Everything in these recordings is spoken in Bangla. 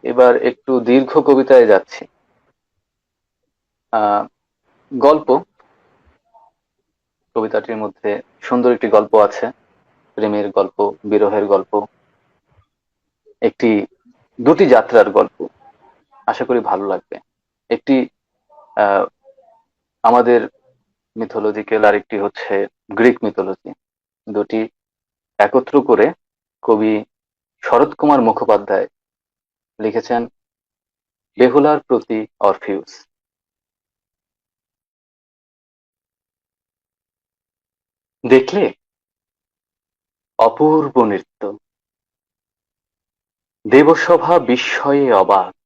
এবার একটু দীর্ঘ কবিতায় যাচ্ছি। আহ গল্প। কবিতাটির মধ্যে সুন্দর একটি গল্প আছে, প্রেমের গল্প, বিরহের গল্প, একটি দুটি যাত্রার গল্প। আশা করি ভালো লাগবে। একটি আহ আমাদের মিথোলজিক্যাল, আর একটি হচ্ছে গ্রিক মিথোলজি। দুটি একত্র করে কবি শরৎ কুমার মুখোপাধ্যায় লিখেছেন বেহুলার প্রতি অরফিউস। দেখলে অপূর্ব নৃত্য, দেবসভা বিস্ময়ে অবাক,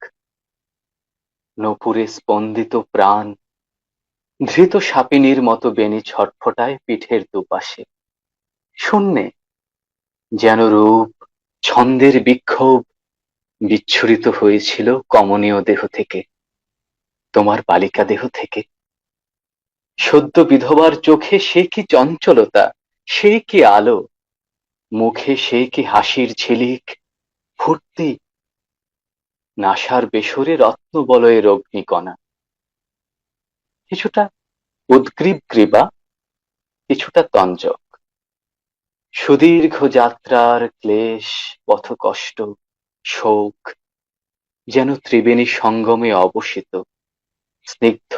নূপুরে স্পন্দিত প্রাণ, ধৃত সাপিনীর মতো বেণী ছটফটায় পিঠের দুপাশে। শূন্যে যেন রূপ, ছন্দের বিক্ষোভ বিচ্ছুরিত হয়েছিল কমনীয় দেহ থেকে, তোমার বালিকা দেহ থেকে। সদ্য বিধবার চোখে সে কি চঞ্চলতা, সে কি আলো, মুখে সে কি হাসির ঝিলিক, ফুর্তি, নাসার বেসরে রত্নবলয়ের অগ্নিকণা। কিছুটা উদ্গ্রীব গ্রীবা, কিছুটা তঞ্জক। সুদীর্ঘ যাত্রার ক্লেশ, পথকষ্ট, শোক যেন ত্রিবেণী সঙ্গমে অবসিত, স্নিগ্ধ,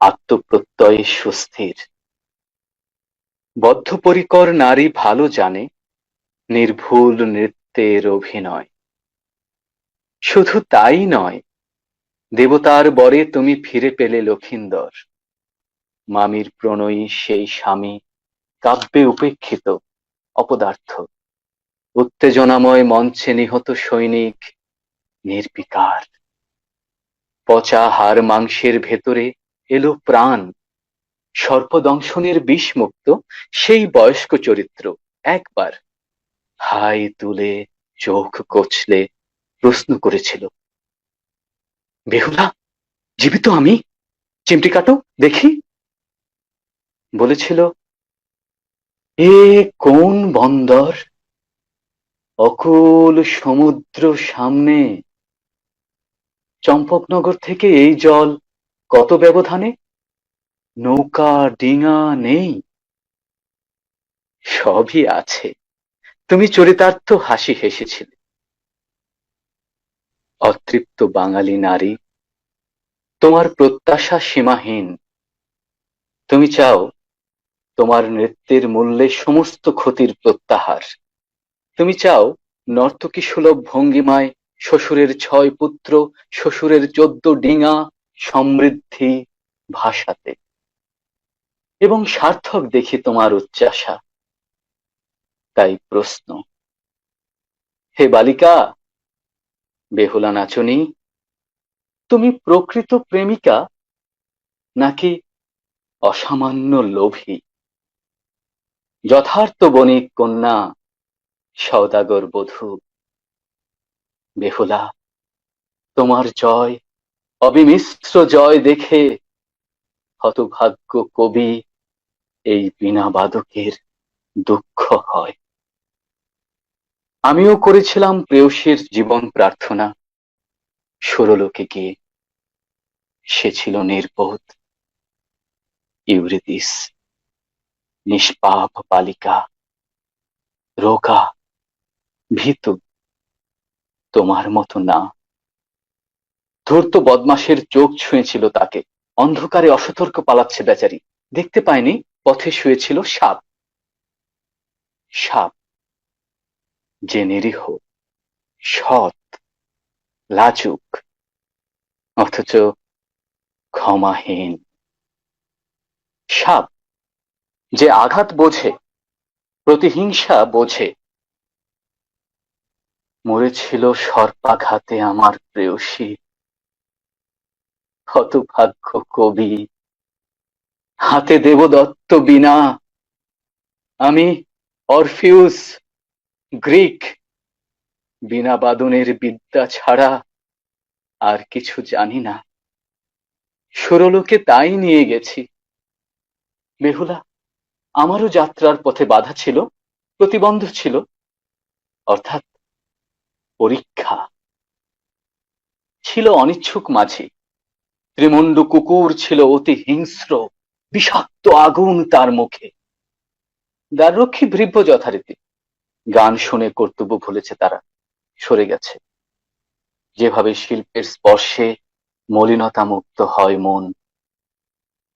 আত্মপ্রত্যয়ে সুস্থির। বদ্ধপরিকর নারী ভালো জানে নির্ভুল নৃত্যের অভিনয়। শুধু তাই নয়, দেবতার বরে তুমি ফিরে পেলে লক্ষিন্দর, মামির প্রণয়ী সেই স্বামী, কাব্যে উপেক্ষিত, অপদার্থ, উত্তেজনাময় মঞ্চে নিহত সৈনিক, নির্বিকার। পচা হাড় মাংসের ভেতরে এলো প্রাণ, সর্পদংশনের বিষমুক্ত সেই বয়স্ক চরিত্র একবার হাই তুলে চোখ কচলে প্রশ্ন করেছিল, বেহুলা, জীবিত আমি? চিমটি কাটো দেখি। বলেছিল, এ কোন বন্দর, অকুল সমুদ্র সামনে, চম্পকনগর থেকে এই জল কত ব্যবধানে, নৌকা ডিঙা নেই? সবই আছে, তুমি চরিতার্থ হাসি হেসেছিলে। অতৃপ্ত বাঙালি নারী, তোমার প্রত্যাশা সীমাহীন। তুমি চাও তোমার নৃত্যের মূল্যে সমস্ত ক্ষতির প্রত্যাহার। তুমি চাও নর্তকী সুলভ ভঙ্গিমায় শ্বশুরের 6 পুত্র, শ্বশুরের 14 ডিঙা সমৃদ্ধি ভাষাতে, এবং সার্থক দেখি তোমার উচ্চাশা। তাই প্রশ্ন, হে বালিকা, বেহুলা নাচনী, তুমি প্রকৃত প্রেমিকা নাকি অসামান্য লোভী? যথার্থ বণিক কন্যা, সওদাগর বধূ। বেহুলা, তোমার জয়, অবিমিশ্র জয় দেখে হতভাগ্য কবি এই বীণা বাদকের দুঃখ হয়। আমিও করেছিলাম প্রেয়সীর জীবন প্রার্থনা, সুরলোকে গিয়ে। সে ছিল নির্বোধ, ইউরিদিস, নিষ্পাপ বালিকা, রোগা, ভীতু, তোমার মতো না। ধূর্ত বদমাসের চোখ ছুঁয়েছিল তাকে, অন্ধকারে অসতর্ক পালাচ্ছে বেচারি, দেখতে পায়নি পথে শুয়েছিল সাপ। সাপ যে নিরীহ, সৎ, লাজুক, অথচ ক্ষমাহীন। সাপ যে আঘাত বোঝে, প্রতিহিংসা বোঝে। মরেছিল সর্পাঘাতে আমার প্রেয়সী, হতভাগ্য কবি, হাতে দেবদত্ত বীণা। আমি অরফিউস, গ্রিক, বীণা বাদনের বিদ্যা ছাড়া আর কিছু জানি না। সুরলোকে তাই নিয়ে গেছি। বেহুলা, আমারও যাত্রার পথে বাধা ছিল, প্রতিবন্ধ ছিল, অর্থাৎ পরীক্ষা। ছিল অনিচ্ছুক মাঝি, ত্রিমুন্ডু কুকুর ছিল অতি হিংস্র, বিষাক্ত আগুন তার মুখে। দ্বাররক্ষী ভৃব্য যথারীতি, গান শুনে কর্তব্য ভুলেছে তারা, সরে গেছে। যেভাবে শিল্পের স্পর্শে মলিনতা মুক্ত হয় মন,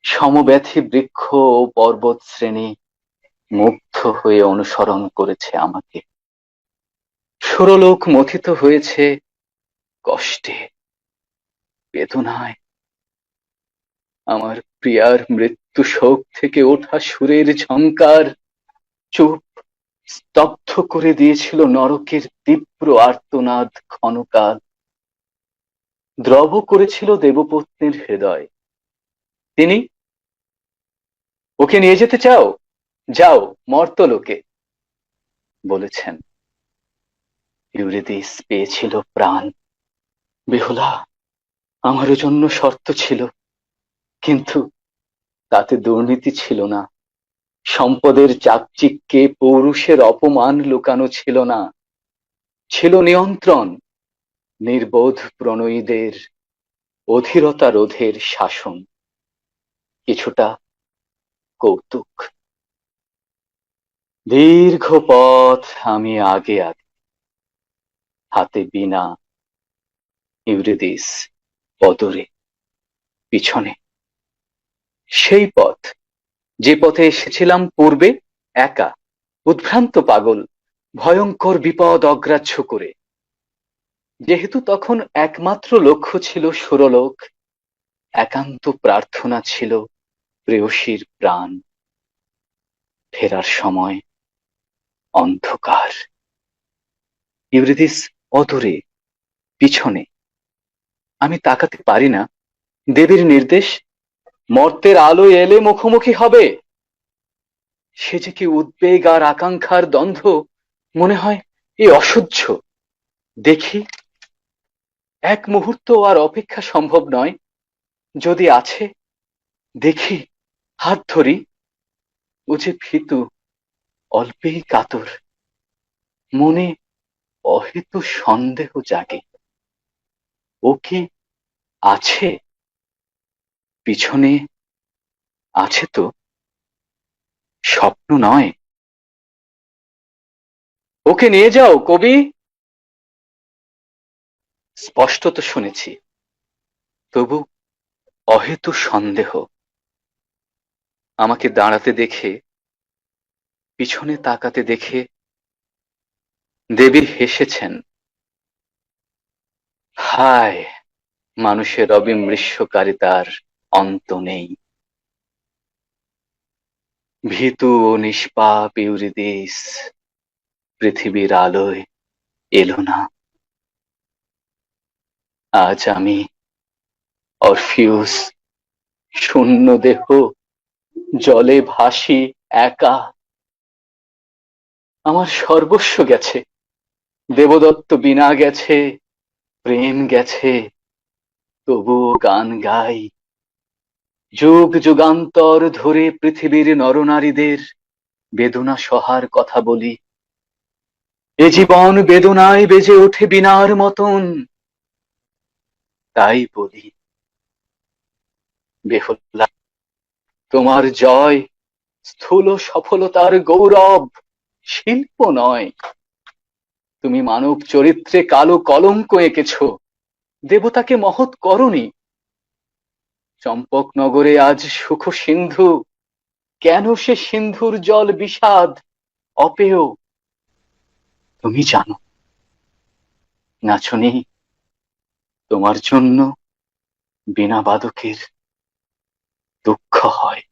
সমব্যথী বৃক্ষ ও পর্বত শ্রেণী মুগ্ধ হয়ে অনুসরণ করেছে আমাকে। সুরলোক মথিত হয়েছে কষ্টে, বেদনায়। আমার প্রিয়ার মৃত্যু শোক থেকে ওঠা সুরের ঝংকার চুপ স্তব্ধ করে দিয়েছিল নরকের তীব্র আর্তনাদ ক্ষণকাল, দ্রব করেছিল দেবপত্নীর হৃদয়। তিনি, ওকে নিয়ে যেতে চাও? যাও মর্তলোকে, বলেছেন। ইউরিদিস পেয়েছিল প্রাণ। বেহুলা, আমারও জন্য শর্ত ছিল, কিন্তু তাতে দুর্নীতি ছিল না, সম্পদের চাকচিক্যে পৌরুষের অপমান লুকানো ছিল না, ছিল নিয়ন্ত্রণ, নির্বোধ প্রণয়ীদের অধীরতা রোধের শাসন, কিছুটা কৌতুক। দীর্ঘ পথ আমি আগে আগে, হাতে বীণা, ইউরিদিস অদূরে পিছনে। সেই পথ, যে পথে এসেছিলাম পূর্বে, একা, উদ্ভ্রান্ত পাগল, ভয়ঙ্কর বিপদ অগ্রাহ্য করে। যেহেতু তখন একমাত্র লক্ষ্য ছিল সুরলোক, একান্ত প্রার্থনা ছিল প্রেয়সীর প্রাণ। ফেরার সময় অন্ধকার, ইউরিদিস অদূরে পিছনে। আমি তাকাতে পারি না। দেবীর নির্দেশ, মর্তের আলোয় এলে মুখোমুখি হবে। সে যে কি উদ্বেগ আর আকাঙ্ক্ষার দ্বন্দ্ব, মনে হয় এ অসহ্য। দেখি, এক মুহূর্ত আর অপেক্ষা সম্ভব নয়। যদি আছে, দেখি, হাত ধরি। ও যে ভীতু, অল্পেই কাতর, মনে অহেতু সন্দেহ জাগে। ও কি আছে? পিছনে আছে তো, স্বপ্ন নয়। ওকে নিয়ে যাও কবি। স্পষ্ট তো শুনেছি, তবু অহেতু সন্দেহ। আমাকে দাঁড়াতে দেখে, পিছনে তাকাতে দেখে দেবী হেসেছেন। হায়, মানুষের অবিমৃষ্যকারিতার অন্ত নেই। ভীতু ও নিষ্পাপ ইউরিদিস পৃথিবীর আলোয় এলো না। আজ আমি অরফিউস, শূন্য দেহ, জলে ভাসি একা। আমার সর্বস্ব গেছে, দেবদত্ত বীণা গেছে, প্রেম গেছে, তবুও গান গাই। যুগ যুগান্তর ধরে পৃথিবীর নরনারীদের বেদনা সহার কথা বলি। এ জীবন বেদনায় বেজে ওঠে বীণার মতন। তাই বলি, বেহুলা, তোমার জয় স্থূল সফলতার গৌরব, শিল্প নয়। তুমি মানব চরিত্রে কালো কলঙ্ক এঁকেছ, দেবতাকে মহৎ করনি। চম্পকনগরে আজ সুখ সিন্ধু, কেন সে সিন্ধুর জল বিষাদ, অপেয়? তুমি জানো, নাচনি, তোমার জন্য বীণা বাদকের দুঃখ হয়।